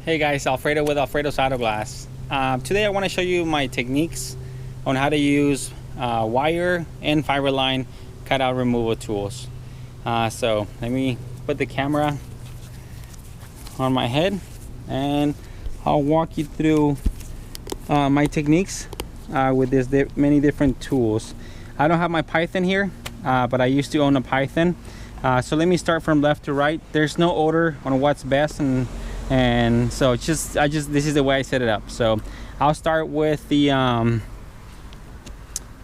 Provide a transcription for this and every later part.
Hey guys, Alfredo with Alfredo's Auto Glass. Today I want to show you my techniques on how to use wire and fiber line cutout removal tools. So let me put the camera on my head and I'll walk you through my techniques with this many different tools. I don't have my Python here, but I used to own a Python. So let me start from left to right. There's no order on what's best, and so it's just this is the way I set it up. So I'll start with the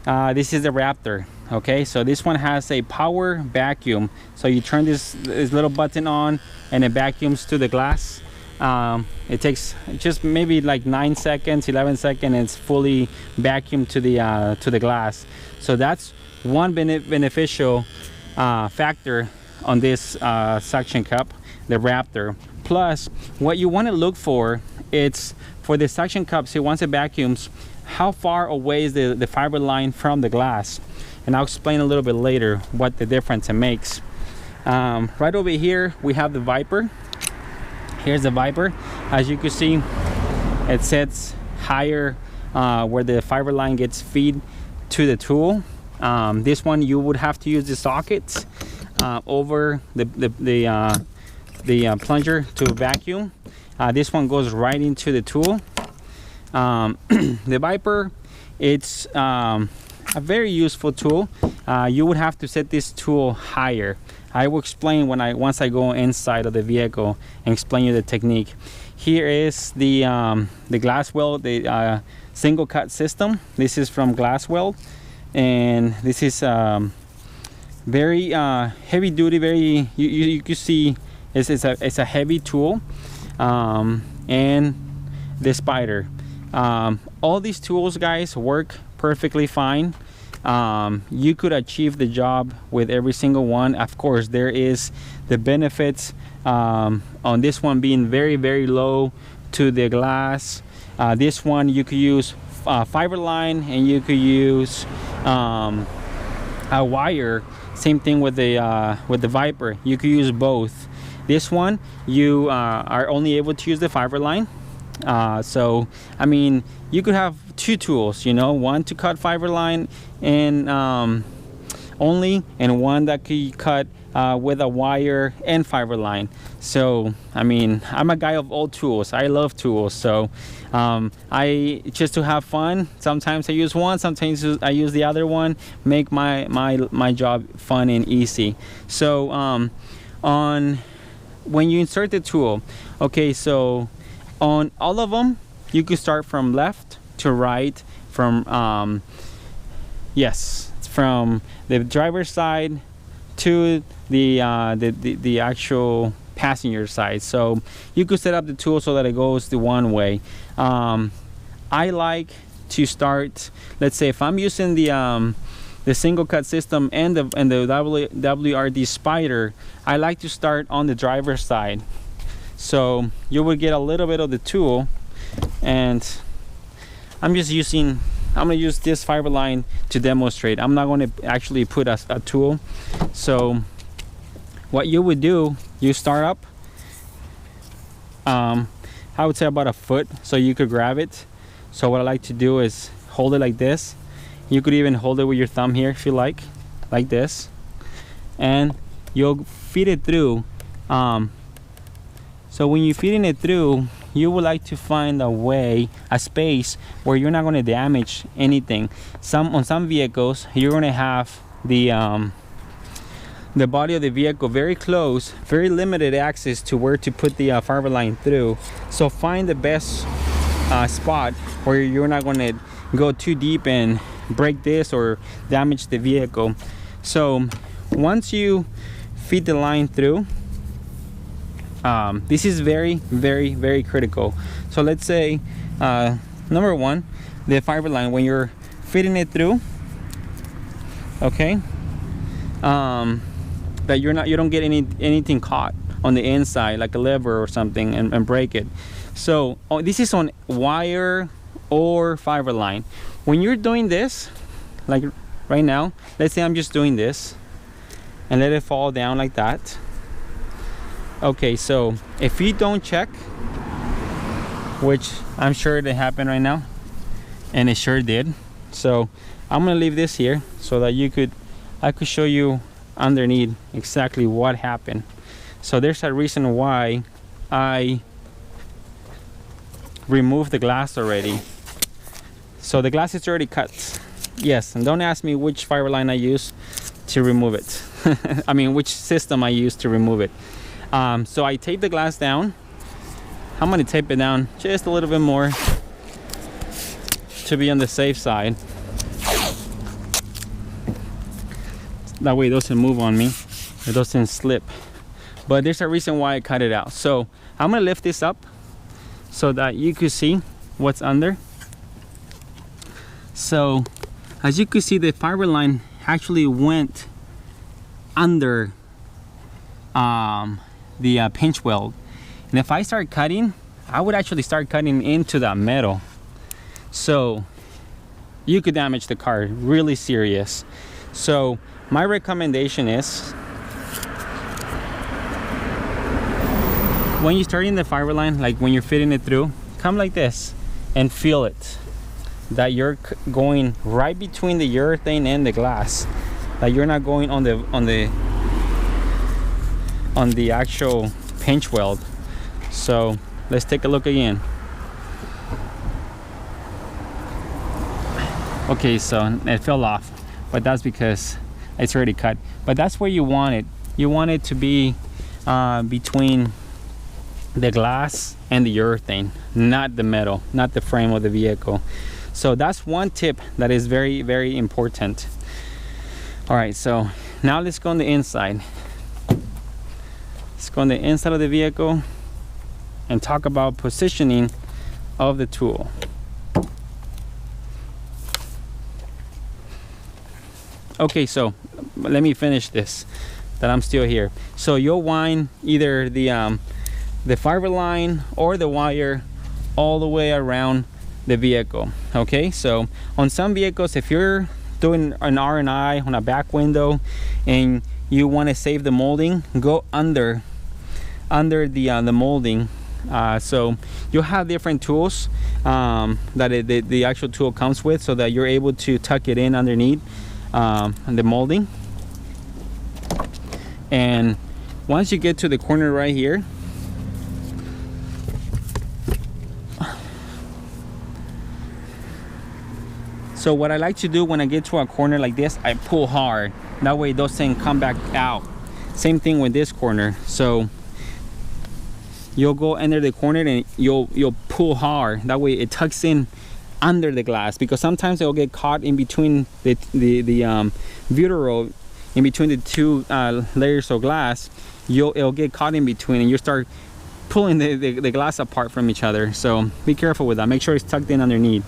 this is the Raptor. Okay, so this one has a power vacuum, so you turn this little button on and it vacuums to the glass. It takes just maybe like 9 seconds, 11 seconds, and it's fully vacuumed to the glass. So that's one beneficial factor on this suction cup, the Raptor. Plus, what you want to look for, it's for the suction cups, once it vacuums, how far away is the fiber line from the glass. And I'll explain a little bit later what the difference it makes. Right over here, we have the Viper. Here's the Viper. As you can see, it sets higher where the fiber line gets feed to the tool. This one, you would have to use the sockets over the plunger to vacuum. This one goes right into the tool. The Viper, it's a very useful tool. You would have to set this tool higher. I will explain once I go inside of the vehicle and explain you the technique. Here is the glass weld, the single cut system. This is from Glass Weld, and this is very heavy duty. Very you can see it's a heavy tool, and the Spider. All these tools, guys, work perfectly fine. You could achieve the job with every single one. Of course, there is the benefits on this one being very low to the glass. This one you could use fiber line, and you could use a wire. Same thing with the Viper. You could use both. This one, you are only able to use the fiber line. So I mean, you could have two tools, one to cut fiber line and only, and one that could cut with a wire and fiber line. So I mean, I'm a guy of all tools. I love tools. So I just to have fun, sometimes I use one, sometimes I use the other one, make my job fun and easy. So on when you insert the tool, okay, so on all of them, you could start from left to right, from from the driver's side to the actual passenger side. So you could set up the tool so that it goes the one way. I like to start, let's say if I'm using the single cut system and the WRD Spider, I like to start on the driver's side. So you will get a little bit of the tool, and I'm going to use this fiber line to demonstrate. I'm not going to actually put a tool. So what you would do, you start up, I would say about a foot, so you could grab it. So what I like to do is hold it like this. You could even hold it with your thumb here if you like this, and you'll feed it through. So when you're feeding it through, you would like to find a space where you're not going to damage anything. On some vehicles, you're going to have the body of the vehicle very close, very limited access to where to put the fiber line through. So find the best spot where you're not going to go too deep and break this or damage the vehicle. So once you feed the line through, this is very critical. So let's say number one, the fiber line, when you're feeding it through, okay, that you don't get anything caught on the inside like a lever or something and break it. So this is on wire or fiber line. When you're doing this, like right now, let's say I'm just doing this and let it fall down like that. Okay, so if you don't check which I'm sure it happened right now, and it sure did. So I'm gonna leave this here so that I could show you underneath exactly what happened. So there's a reason why I removed the glass already. So the glass is already cut. Yes, and don't ask me which fiber line I use to remove it. I mean, which system I use to remove it. So I tape the glass down. I'm gonna tape it down just a little bit more to be on the safe side. That way it doesn't move on me, it doesn't slip. But there's a reason why I cut it out. So I'm gonna lift this up so that you could see what's under. So as you can see, the fiber line actually went under the pinch weld. And if I start cutting, I would actually start cutting into that metal. So you could damage the car really serious. So my recommendation is, when you're starting the fiber line, like when you're fitting it through, come like this and feel it. That you're going right between the urethane and the glass. That you're not going on the actual pinch weld. So let's take a look again. Okay, so it fell off, but that's because it's already cut. But that's where you want it. You want it to be between the glass and the urethane, not the metal, not the frame of the vehicle. So that's one tip that is very, very important. All right, so now let's go on the inside. Let's go on the inside of the vehicle and talk about positioning of the tool. Okay, so let me finish this, that I'm still here. So you'll wind either the fiber line or the wire all the way around the vehicle. Okay, so on some vehicles, if you're doing an R&I on a back window and you want to save the molding, go under the molding. So you'll have different tools that the actual tool comes with, so that you're able to tuck it in underneath the molding. And once you get to the corner right here, so what I like to do when I get to a corner like this, I pull hard. That way it doesn't come back out. Same thing with this corner. So you'll go under the corner and you'll pull hard. That way it tucks in under the glass, because sometimes it'll get caught in between the butyrol, in between the two layers of glass. It'll get caught in between, and you start pulling the glass apart from each other. So be careful with that. Make sure it's tucked in underneath.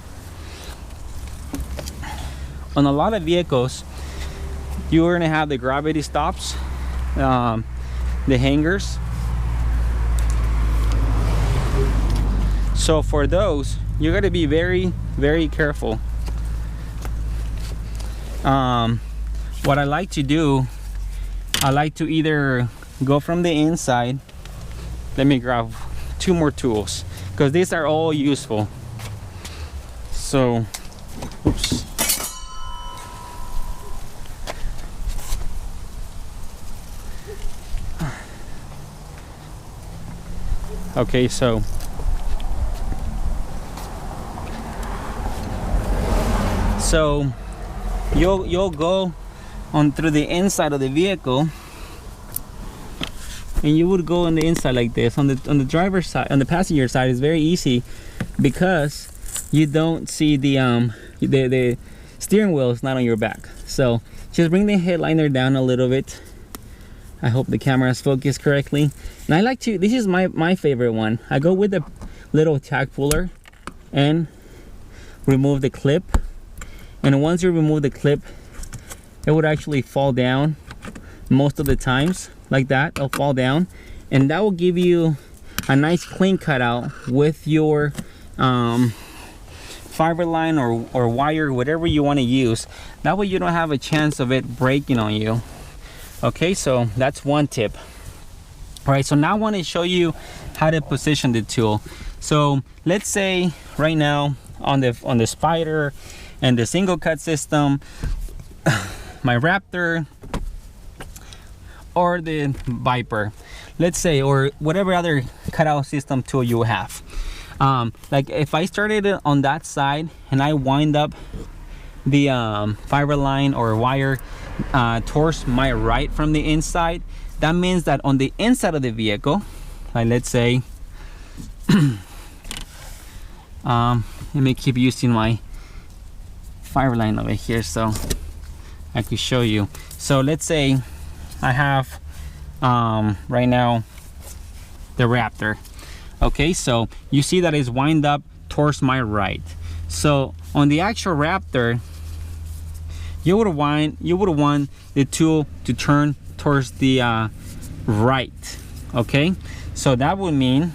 On a lot of vehicles, you're gonna have the gravity stops, the hangers. So for those, you got to be very, very careful. What I like to do, I like to either go from the inside. Let me grab two more tools, because these are all useful. So, oops. Okay, so you'll go on through the inside of the vehicle, and you would go on the inside like this. On the driver's side, on the passenger side, is very easy because you don't see the steering wheel is not on your back. So just bring the headliner down a little bit. I hope the camera is focused correctly. And I like to, this is my favorite one. I go with the little tack puller and remove the clip. And once you remove the clip, it would actually fall down most of the times. Like that, it'll fall down. And that will give you a nice clean cutout with your fiber line or wire, whatever you want to use. That way you don't have a chance of it breaking on you. Okay, so that's one tip. All right, so now I want to show you how to position the tool. So let's say right now on the Spider and the single cut system, my Raptor or the Viper, let's say, or whatever other cutout system tool you have, like if I started it on that side and I wind up the fiber line or wire towards my right from the inside, that means that on the inside of the vehicle, like let's say let me keep using my fiber line over here so I could show you. So let's say I have right now the Raptor. Okay, so you see that it's wind up towards my right. So on the actual Raptor, you would want the tool to turn towards the right. Okay, so that would mean,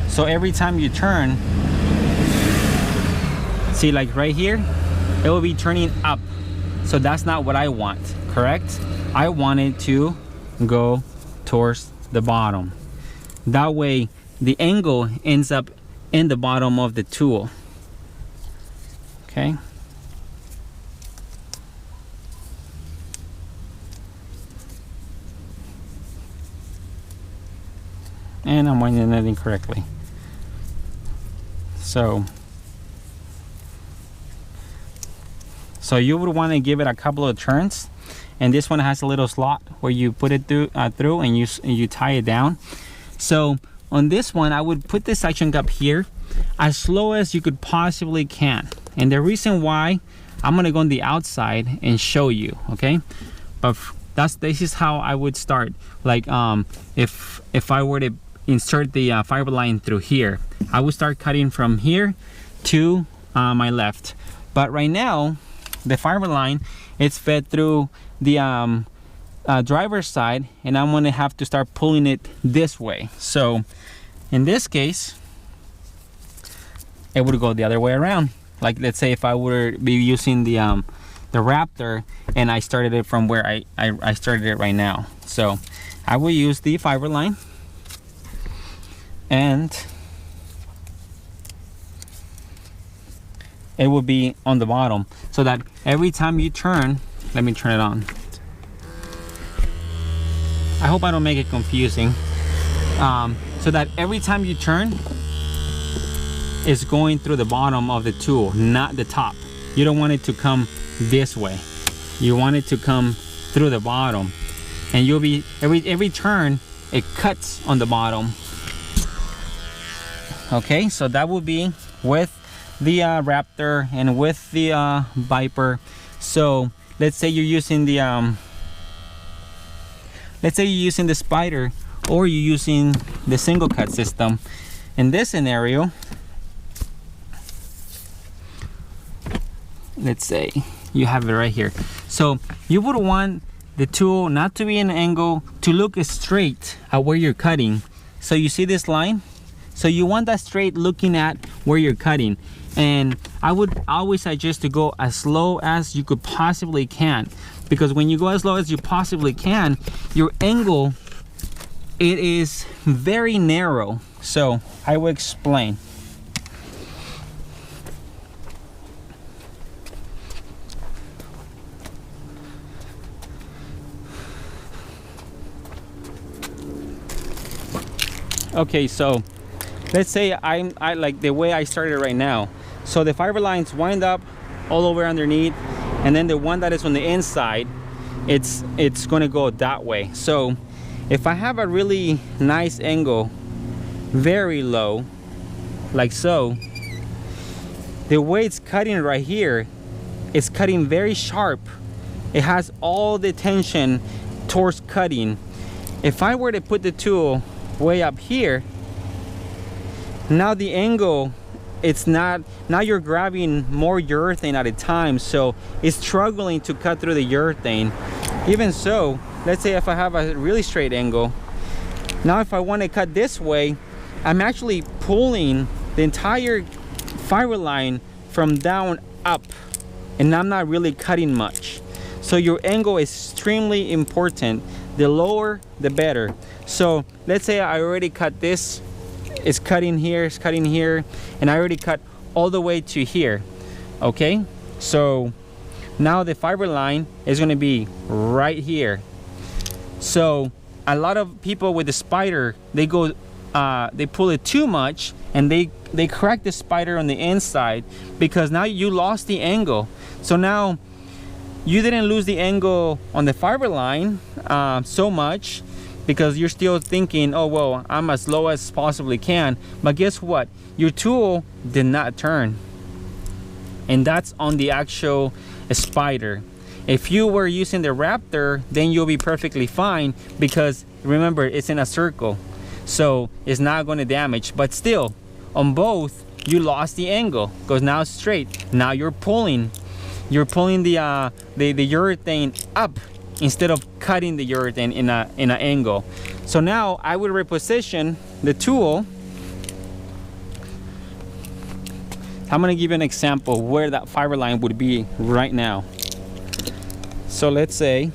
so every time you turn, see, like right here, it will be turning up. So that's not what I want, correct? I want it to go towards the bottom. That way the angle ends up in the bottom of the tool. Okay. And I'm winding it incorrectly. So you would want to give it a couple of turns, and this one has a little slot where you put it through and you tie it down. So on this one, I would put this suction cup here as slow as you could possibly can. And the reason why, I'm gonna go on the outside and show you, okay? But this is how I would start. Like if I were to insert the fiber line through here, I would start cutting from here to my left. But right now, the fiber line, it's fed through the driver's side, and I'm gonna have to start pulling it this way. So in this case, it would go the other way around. Like let's say if I were be using the Raptor and I started it from where I started it right now. So I will use the fiber line, and it will be on the bottom, so that every time you turn, let me turn it on. I hope I don't make it confusing. So that every time you turn, it's going through the bottom of the tool, not the top. You don't want it to come this way. You want it to come through the bottom, and you'll be every turn it cuts on the bottom. Okay, so that will be with the Raptor and with the Viper. So let's say you're using the Spider, or you're using the single cut system. In this scenario, let's say you have it right here. So you would want the tool not to be in an angle, to look straight at where you're cutting. So you see this line? So you want that straight looking at where you're cutting. And I would always suggest to go as slow as you could possibly can, because when you go as slow as you possibly can, your angle, it is very narrow. So I will explain. Okay, so let's say I like the way I started right now. So the fiber lines wind up all over underneath, and then the one that is on the inside, it's going to go that way. So if I have a really nice angle, very low, like so, the way it's cutting right here, it's cutting very sharp. It has all the tension towards cutting. If I were to put the tool way up here, now the angle, it's not, now you're grabbing more urethane at a time, so it's struggling to cut through the urethane. Even so, let's say if I have a really straight angle, now if I want to cut this way, I'm actually pulling the entire fiber line from down up, and I'm not really cutting much. So your angle is extremely important, the lower the better. So let's say I already cut this, it's cutting here, it's cutting here, and I already cut all the way to here. Okay, so now the fiber line is going to be right here. So a lot of people with the spider, they go they pull it too much, and they crack the spider on the inside, because now you lost the angle. So now you didn't lose the angle on the fiber line so much, because you're still thinking, oh well, I'm as low as possibly can, but guess what, your tool did not turn, and that's on the actual spider. If you were using the Raptor, then you'll be perfectly fine, because remember, it's in a circle, so it's not going to damage. But still, on both, you lost the angle, because now it's straight. Now you're pulling the urethane up instead of cutting the urethane in an angle. So now I will reposition the tool. I'm going to give you an example where that fiber line would be right now. So let's say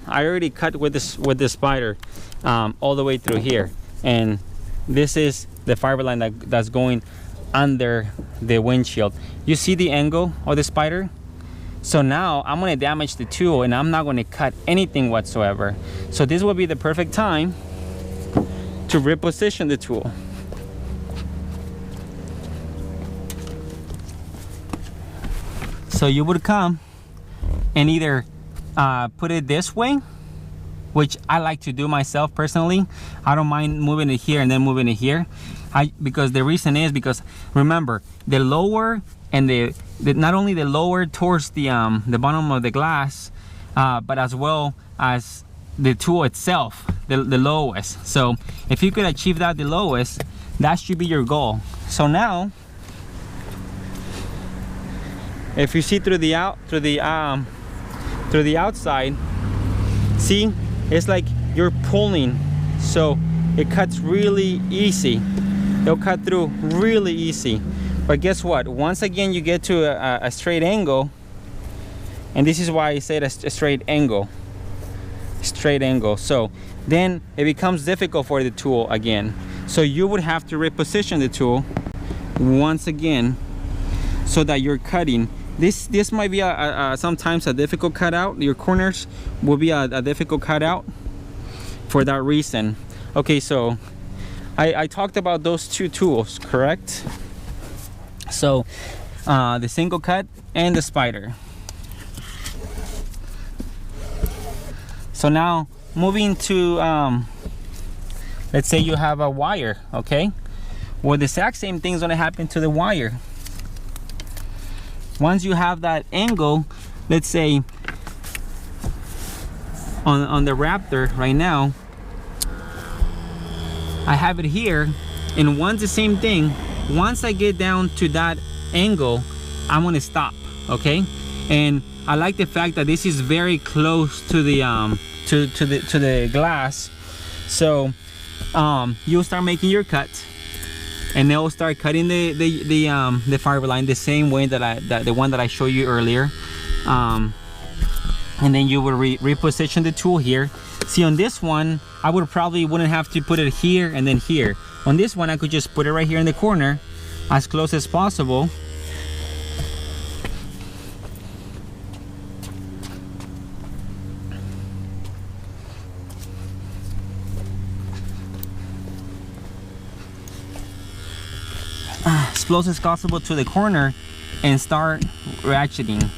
I already cut with this spider all the way through here, and this is the fiber line that's going under the windshield. You see the angle of the spider? So now I'm going to damage the tool, and I'm not going to cut anything whatsoever. So this will be the perfect time to reposition the tool. So you would come and either put it this way, which I like to do myself personally. I don't mind moving it here and then moving it here. Because the reason is because remember, the lower and the not only the lower towards the bottom of the glass, but as well as the tool itself, the lowest. So if you could achieve that, the lowest, that should be your goal. So now, if you see through the outside, see, it's like you're pulling, so it cuts really easy. It'll cut through really easy. But guess what? Once again, you get to a straight angle, and this is why I said a straight angle. Straight angle. So then it becomes difficult for the tool again. So you would have to reposition the tool once again, so that you're cutting. This might be sometimes a difficult cutout. Your corners will be a difficult cutout for that reason. Okay, so I talked about those two tools, correct? So the single cut and the spider. So now moving to let's say you have a wire, okay? Well, the exact same thing is going to happen to the wire. Once you have that angle, let's say on the Raptor right now, I have it here, and once the same thing, once I get down to that angle, I'm going to stop, okay? And I like the fact that this is very close to the to the glass, so you'll start making your cut, and they'll start cutting the fiber line the same way that the one that I showed you earlier, and then you will reposition the tool here. See, on this one, I wouldn't have to put it here and then here. On this one, I could just put it right here in the corner, as close as possible. As close as possible to the corner, and start ratcheting.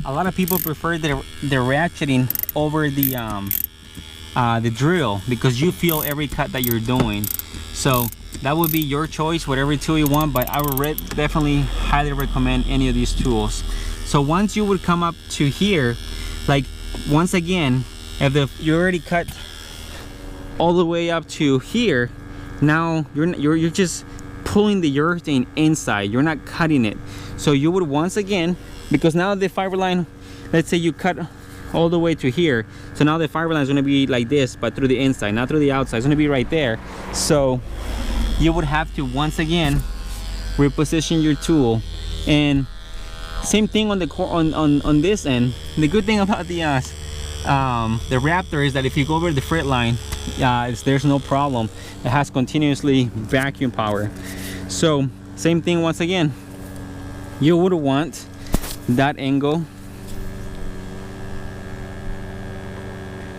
A lot of people prefer the ratcheting over the drill, because you feel every cut that you're doing. So that would be your choice, whatever tool you want, but I would definitely highly recommend any of these tools. So once you would come up to here, like once again, if you already cut all the way up to here, now you're just pulling the urethane inside, you're not cutting it. So you would once again, because now the fiber line, let's say you cut all the way to here, so now the fiber line is going to be like this, but through the inside, not through the outside. It's going to be right there. So you would have to once again reposition your tool. And same thing on the on this end. The good thing about the Raptor is that if you go over the fret line, there's no problem. It has continuously vacuum power. So same thing once again, you would want that angle,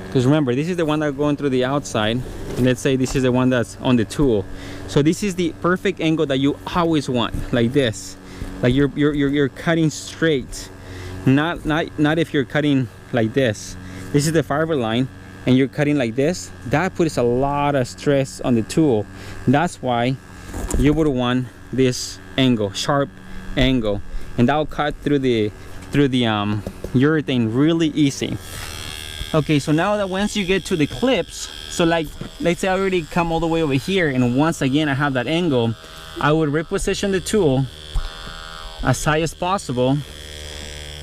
because remember, this is the one that's going through the outside, and let's say this is the one that's on the tool. So this is the perfect angle that you always want, like this, like you're cutting straight, not if you're cutting like this. This is the fiber line and you're cutting like this, that puts a lot of stress on the tool. That's why you would want this angle, sharp angle, and that'll cut through the urethane really easy. Okay, so now that once you get to the clips, so like let's say I already come all the way over here, and once again I have that angle, I would reposition the tool as high as possible,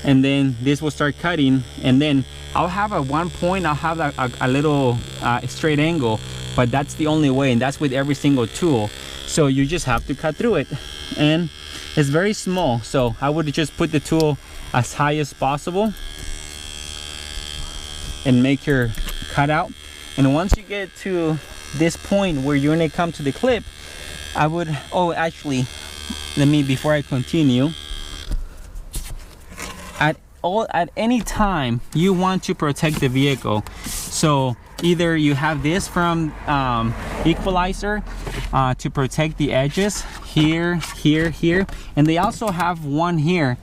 and then this will start cutting, and then I'll have at one point I'll have a little straight angle, but that's the only way, and that's with every single tool. So you just have to cut through it, and it's very small, so I would just put the tool as high as possible and make your cutout. And once you get to this point where you're gonna come to the clip, I would, oh actually, before I continue, at any time you want to protect the vehicle, so either you have this from equalizer to protect the edges here, here, and they also have one here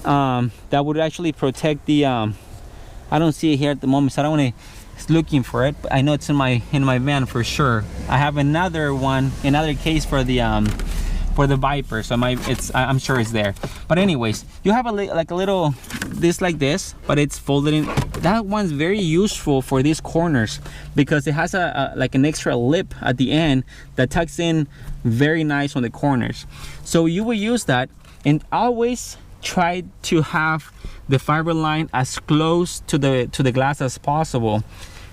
that would actually protect the I don't see it here at the moment, so I don't want to looking for it, but I know it's in my van for sure. I have another case for the Viper, so I'm sure it's there. But anyways, you have like a little like this, but it's folded in. That one's very useful for these corners because it has like an extra lip at the end that tucks in very nice on the corners. So you will use that, and always try to have the fiber line as close to the glass as possible.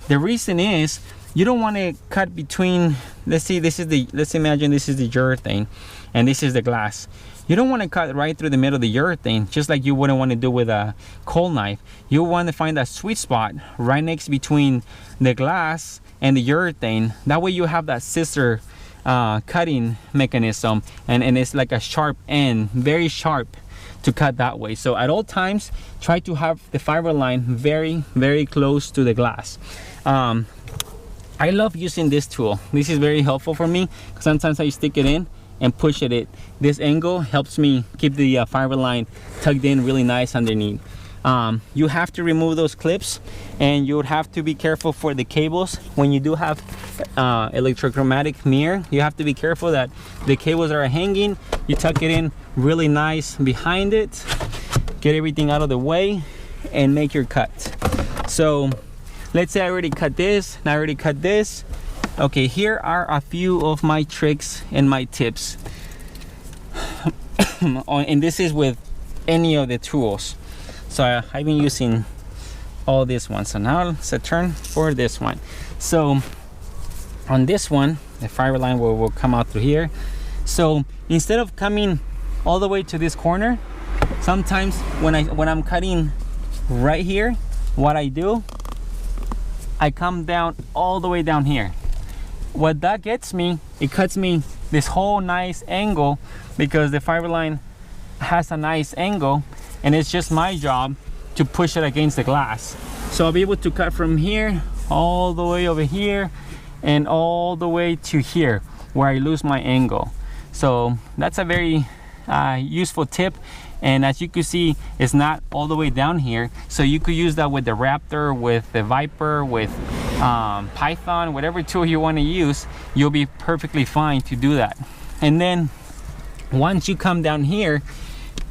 The reason is you don't want to cut between, let's imagine this is the urethane and this is the glass. You don't want to cut right through the middle of the urethane, just like you wouldn't want to do with a cold knife. You want to find that sweet spot right next between the glass and the urethane. That way you have that scissor cutting mechanism, and it's like a sharp end, very sharp, to cut that way. So at all times try to have the fiber line very, very close to the glass. I love using this tool. This is very helpful for me because sometimes I stick it in and push it. This angle helps me keep the fiber line tucked in really nice underneath. You have to remove those clips, and you would have to be careful for the cables. When you do have electrochromatic mirror, you have to be careful that the cables are hanging. You tuck it in really nice behind it, get everything out of the way, and make your cut. So let's say I already cut this, and I already cut this. Okay, here are a few of my tricks and my tips. And this is with any of the tools. So I've been using all this one. So now it's a turn for this one. So on this one, the fiber line will come out through here. So instead of coming all the way to this corner, sometimes when I'm cutting right here, what I do, I come down all the way down here. What that gets me, it cuts me this whole nice angle because the fiber line has a nice angle, and it's just my job to push it against the glass. So I'll be able to cut from here all the way over here and all the way to here where I lose my angle. So that's a very useful tip, and as you can see, it's not all the way down here, so you could use that with the Raptor, with the Viper, with Python, whatever tool you want to use. You'll be perfectly fine to do that. And then once you come down here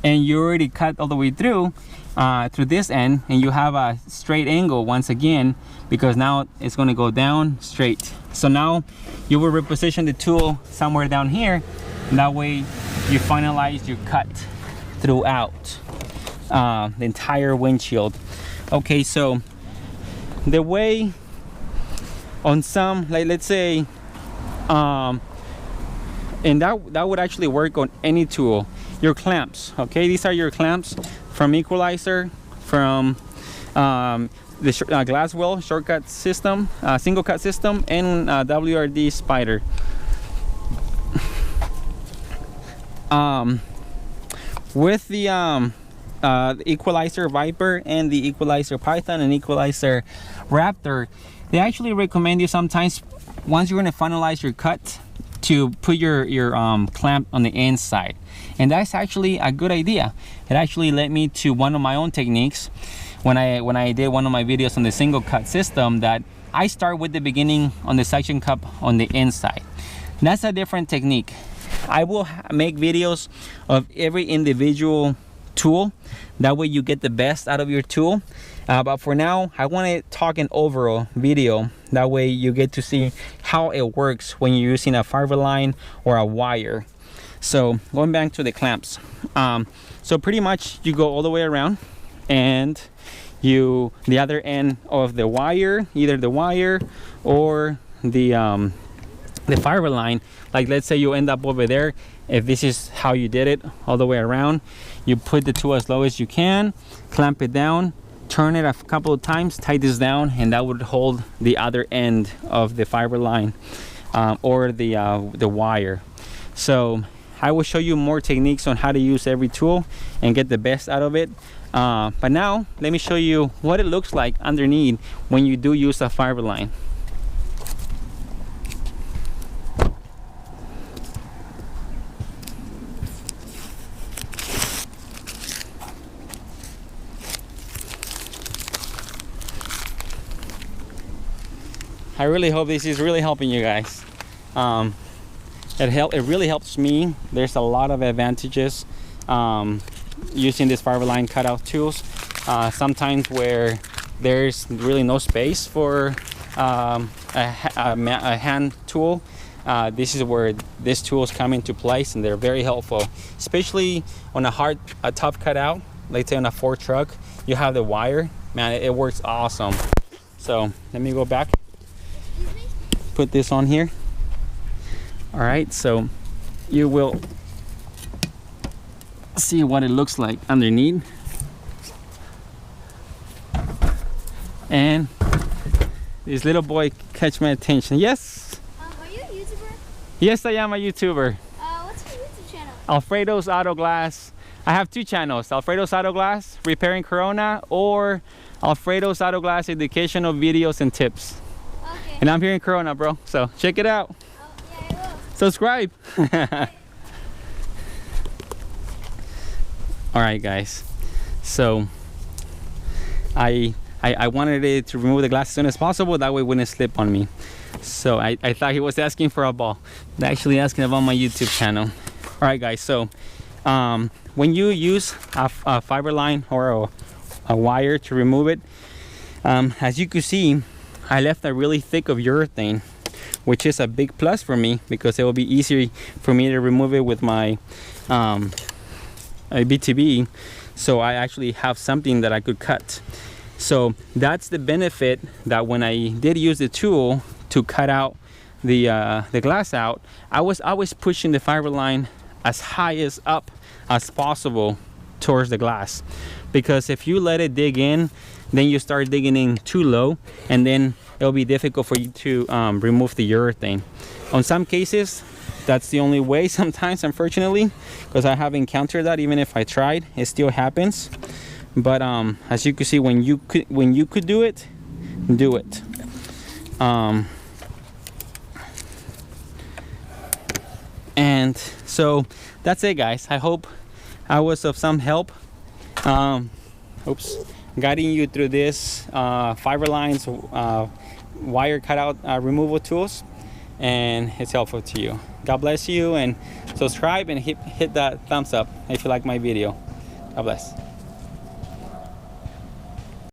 and you already cut all the way through this end, and you have a straight angle once again, because now it's going to go down straight. So now you will reposition the tool somewhere down here, and that way you finalize your cut throughout the entire windshield. Okay, so the way on some, like let's say And that would actually work on any tool. Your clamps, okay, these are your clamps from equalizer, from the glass weld shortcut system, single cut system, and WRD spider. With the equalizer Viper and the equalizer Python and equalizer Raptor, they actually recommend you sometimes, once you're going to finalize your cut, to put your clamp on the inside. And that's actually a good idea. It actually led me to one of my own techniques when I did one of my videos on the single cut system, that I start with the beginning on the suction cup on the inside. That's a different technique. I will make videos of every individual tool, that way you get the best out of your tool. But for now, I want to talk an overall video, that way you get to see how it works when you're using a fiber line or a wire. So going back to the clamps, so pretty much you go all the way around, and the other end of the wire, either the wire or the fiber line, like let's say you end up over there, if this is how you did it all the way around, you put the tool as low as you can, clamp it down, turn it a couple of times, tighten this down, and that would hold the other end of the fiber line or the wire. So I will show you more techniques on how to use every tool and get the best out of it. But now let me show you what it looks like underneath when you do use a fiber line. I really hope this is really helping you guys. It really helps me. There's a lot of advantages using this fiber line cutout tools. Sometimes where there's really no space for a hand tool, this is where these tools come into place, and they're very helpful, especially on a tough cutout, like say on a Ford truck. You have the wire, man, it works awesome. So let me go back, put this on here. All right, so you will see what it looks like underneath. And this little boy catch my attention. Yes? Are you a YouTuber? Yes, I am a YouTuber. What's your YouTube channel? Alfredo's Auto Glass. I have two channels, Alfredo's Auto Glass, Repairing Corona, or Alfredo's Auto Glass, Educational Videos and Tips. Okay. And I'm here in Corona, bro, so check it out. Yeah, I will. Subscribe. All right, guys, so I wanted it to remove the glass as soon as possible, that way it wouldn't slip on me. So I thought he was asking for a ball. They're actually asking about my YouTube channel. All right, guys, so when you use a fiber line or a wire to remove it, as you can see, I left a really thick of urethane, which is a big plus for me, because it will be easier for me to remove it with my BTB. So I actually have something that I could cut. So that's the benefit, that when I did use the tool to cut out the glass out, I was always pushing the fiber line as high as up as possible towards the glass, because if you let it dig in, then you start digging in too low, and then it'll be difficult for you to remove the urethane. On some cases, that's the only way sometimes, unfortunately, because I have encountered that. Even if I tried, it still happens. But as you can see, when you could do it, do it. And so that's it, guys. I hope I was of some help. Guiding you through this fiber lines, wire cutout removal tools, and it's helpful to you. God bless you, and subscribe and hit that thumbs up if you like my video. God bless.